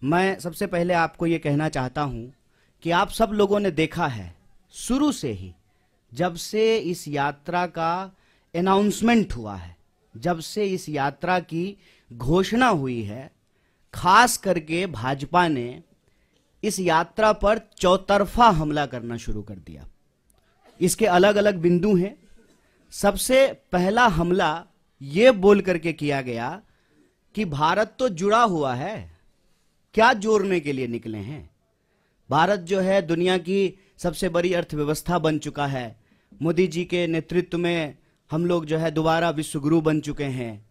मैं सबसे पहले आपको ये कहना चाहता हूं कि आप सब लोगों ने देखा है शुरू से ही, जब से इस यात्रा का अनाउंसमेंट हुआ है, जब से इस यात्रा की घोषणा हुई है, खास करके भाजपा ने इस यात्रा पर चौतरफा हमला करना शुरू कर दिया। इसके अलग अलग बिंदु हैं। सबसे पहला हमला ये बोल करके किया गया कि भारत तो जुड़ा हुआ है, क्या जोड़ने के लिए निकले हैं। भारत जो है दुनिया की सबसे बड़ी अर्थव्यवस्था बन चुका है। मोदी जी के नेतृत्व में हम लोग जो है दोबारा विश्व गुरु बन चुके हैं।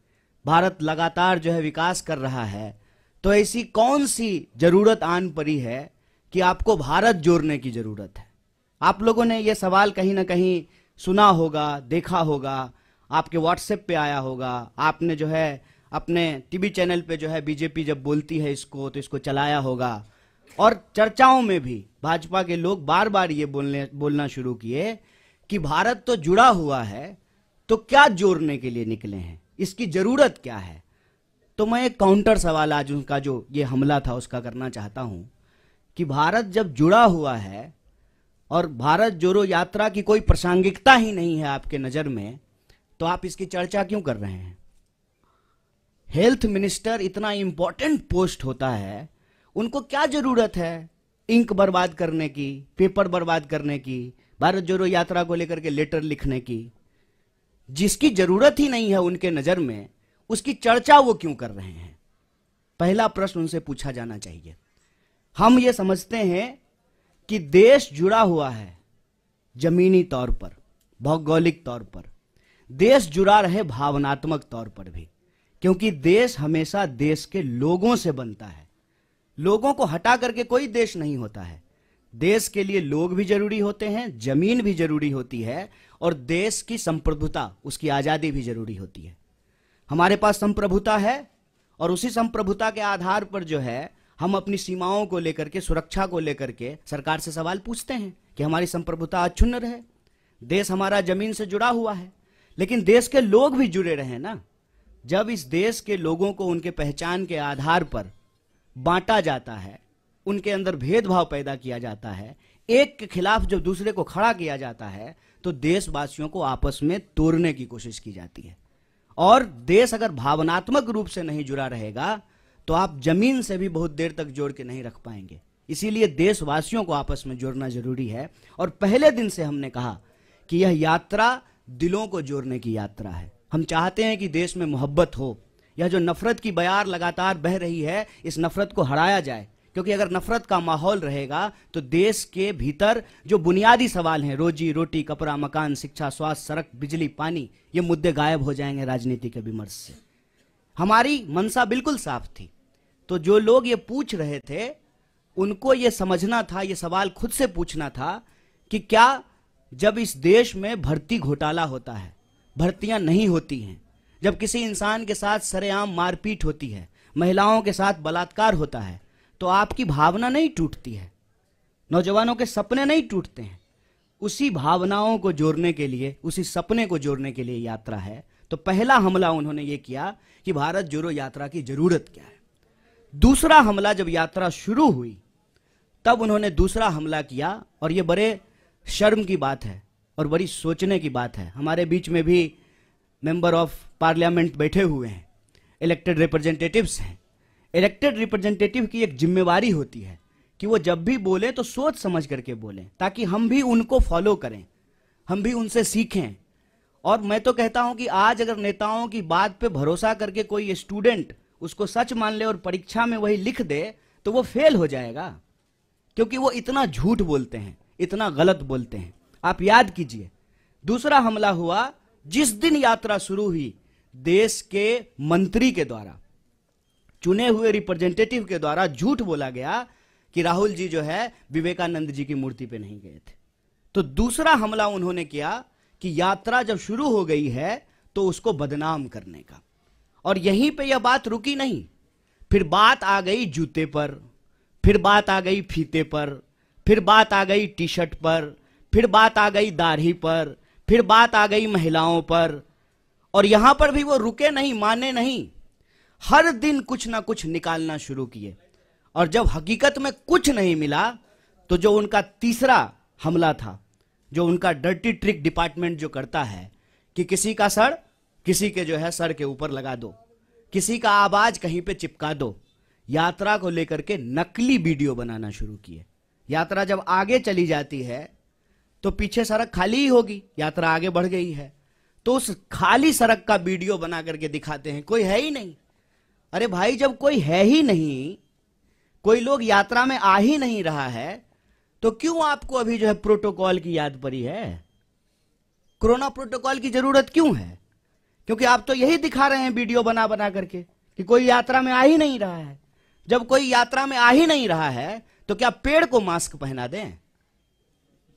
भारत लगातार जो है विकास कर रहा है। तो ऐसी कौन सी जरूरत आन पड़ी है कि आपको भारत जोड़ने की जरूरत है। आप लोगों ने यह सवाल कहीं ना कहीं सुना होगा, देखा होगा, आपके व्हाट्सएप पे आया होगा, आपने जो है अपने टीवी चैनल पे जो है बीजेपी जब बोलती है इसको तो इसको चलाया होगा। और चर्चाओं में भी भाजपा के लोग बार बार ये बोलना शुरू किए कि भारत तो जुड़ा हुआ है, तो क्या जोड़ने के लिए निकले हैं, इसकी जरूरत क्या है। तो मैं एक काउंटर सवाल आज उनका जो ये हमला था उसका करना चाहता हूं कि भारत जब जुड़ा हुआ है और भारत जोड़ो यात्रा की कोई प्रासंगिकता ही नहीं है आपके नजर में, तो आप इसकी चर्चा क्यों कर रहे हैं। हेल्थ मिनिस्टर इतना इंपॉर्टेंट पोस्ट होता है, उनको क्या जरूरत है इंक बर्बाद करने की, पेपर बर्बाद करने की, भारत जोड़ो यात्रा को लेकर के लेटर लिखने की। जिसकी जरूरत ही नहीं है उनके नजर में, उसकी चर्चा वो क्यों कर रहे हैं। पहला प्रश्न उनसे पूछा जाना चाहिए। हम ये समझते हैं कि देश जुड़ा हुआ है जमीनी तौर पर, भौगोलिक तौर पर, देश जुड़ा रहे भावनात्मक तौर पर भी, क्योंकि देश हमेशा देश के लोगों से बनता है। लोगों को हटा करके कोई देश नहीं होता है। देश के लिए लोग भी जरूरी होते हैं, जमीन भी जरूरी होती है, और देश की संप्रभुता, उसकी आजादी भी जरूरी होती है। हमारे पास संप्रभुता है और उसी संप्रभुता के आधार पर जो है हम अपनी सीमाओं को लेकर के, सुरक्षा को लेकर के सरकार से सवाल पूछते हैं कि हमारी संप्रभुता अक्षुण्ण रहे। देश हमारा जमीन से जुड़ा हुआ है, लेकिन देश के लोग भी जुड़े रहे ना। जब इस देश के लोगों को उनके पहचान के आधार पर बांटा जाता है, उनके अंदर भेदभाव पैदा किया जाता है, एक के खिलाफ जब दूसरे को खड़ा किया जाता है, तो देशवासियों को आपस में तोड़ने की कोशिश की जाती है। और देश अगर भावनात्मक रूप से नहीं जुड़ा रहेगा तो आप जमीन से भी बहुत देर तक जोड़ के नहीं रख पाएंगे। इसीलिए देशवासियों को आपस में जोड़ना जरूरी है। और पहले दिन से हमने कहा कि यह यात्रा दिलों को जोड़ने की यात्रा है। हम चाहते हैं कि देश में मोहब्बत हो। यह जो नफरत की बयार लगातार बह रही है, इस नफरत को हराया जाए, क्योंकि अगर नफरत का माहौल रहेगा तो देश के भीतर जो बुनियादी सवाल हैं, रोजी रोटी, कपड़ा, मकान, शिक्षा, स्वास्थ्य, सड़क, बिजली, पानी, ये मुद्दे गायब हो जाएंगे राजनीति के विमर्श से। हमारी मंशा बिल्कुल साफ थी। तो जो लोग ये पूछ रहे थे उनको ये समझना था, ये सवाल खुद से पूछना था कि क्या जब इस देश में भर्ती घोटाला होता है, भर्तियां नहीं होती हैं, जब किसी इंसान के साथ सरेआम मारपीट होती है, महिलाओं के साथ बलात्कार होता है, तो आपकी भावना नहीं टूटती है, नौजवानों के सपने नहीं टूटते हैं। उसी भावनाओं को जोड़ने के लिए, उसी सपने को जोड़ने के लिए यात्रा है। तो पहला हमला उन्होंने ये किया कि भारत जोड़ो यात्रा की जरूरत क्या है। दूसरा हमला जब यात्रा शुरू हुई तब उन्होंने दूसरा हमला किया, और ये बड़े शर्म की बात है और बड़ी सोचने की बात है। हमारे बीच में भी मेंबर ऑफ पार्लियामेंट बैठे हुए हैं, इलेक्टेड रिप्रेजेंटेटिव्स हैं। इलेक्टेड रिप्रेजेंटेटिव की एक जिम्मेवारी होती है कि वो जब भी बोले तो सोच समझ करके बोलें, ताकि हम भी उनको फॉलो करें, हम भी उनसे सीखें। और मैं तो कहता हूं कि आज अगर नेताओं की बात पे भरोसा करके कोई स्टूडेंट उसको सच मान ले और परीक्षा में वही लिख दे तो वो फेल हो जाएगा, क्योंकि वो इतना झूठ बोलते हैं, इतना गलत बोलते हैं। आप याद कीजिए, दूसरा हमला हुआ जिस दिन यात्रा शुरू हुई, देश के मंत्री के द्वारा, चुने हुए रिप्रेजेंटेटिव के द्वारा झूठ बोला गया कि राहुल जी जो है विवेकानंद जी की मूर्ति पे नहीं गए थे। तो दूसरा हमला उन्होंने किया कि यात्रा जब शुरू हो गई है तो उसको बदनाम करने का। और यहीं पे यह बात रुकी नहीं, फिर बात आ गई जूते पर, फिर बात आ गई फीते पर, फिर बात आ गई टी शर्ट पर, फिर बात आ गई दाढ़ी पर, फिर बात आ गई महिलाओं पर। और यहां पर भी वो रुके नहीं, माने नहीं, हर दिन कुछ ना कुछ निकालना शुरू किए। और जब हकीकत में कुछ नहीं मिला तो जो उनका तीसरा हमला था, जो उनका डर्टी ट्रिक डिपार्टमेंट जो करता है कि किसी का सर किसी के जो है सर के ऊपर लगा दो, किसी का आवाज कहीं पे चिपका दो, यात्रा को लेकर के नकली वीडियो बनाना शुरू किए। यात्रा जब आगे चली जाती है तो पीछे सड़क खाली ही होगी, यात्रा आगे बढ़ गई है तो उस खाली सड़क का वीडियो बना करके दिखाते हैं, कोई है ही नहीं। अरे भाई, जब कोई है ही नहीं, कोई लोग यात्रा में आ ही नहीं रहा है, तो क्यों आपको अभी जो है प्रोटोकॉल की याद पड़ी है? कोरोना प्रोटोकॉल की जरूरत क्यों है? क्योंकि आप तो यही दिखा रहे हैं वीडियो बना बना करके कि कोई यात्रा में आ ही नहीं रहा है। जब कोई यात्रा में आ ही नहीं रहा है तो क्या पेड़ को मास्क पहना दें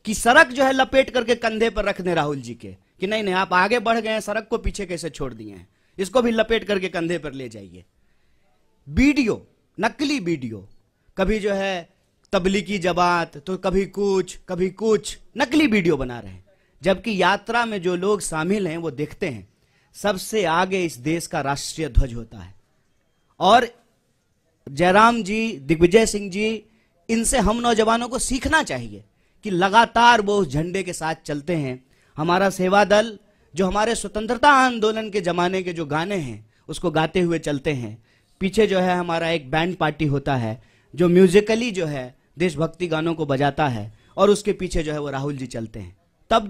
कि सड़क जो है लपेट करके कंधे पर रख दें राहुल जी के कि नहीं नहीं आप आगे बढ़ गए हैं, सड़क को पीछे कैसे छोड़ दिए हैं, इसको भी लपेट करके कंधे पर ले जाइए। वीडियो, नकली वीडियो, कभी जो है तबलीगी जमात तो कभी कुछ नकली वीडियो बना रहे हैं, जबकि यात्रा में जो लोग शामिल हैं वो देखते हैं सबसे आगे इस देश का राष्ट्रीय ध्वज होता है। और जयराम जी, दिग्विजय सिंह जी, इनसे हम नौजवानों को सीखना चाहिए कि लगातार वो उस झंडे के साथ चलते हैं। हमारा सेवा दल जो हमारे स्वतंत्रता आंदोलन के जमाने के जो गाने हैं उसको गाते हुए चलते हैं। पीछे जो है हमारा एक बैंड पार्टी होता है जो म्यूजिकली जो है देशभक्ति गानों को बजाता है और उसके पीछे जो है वो राहुल जी चलते हैं। तब जो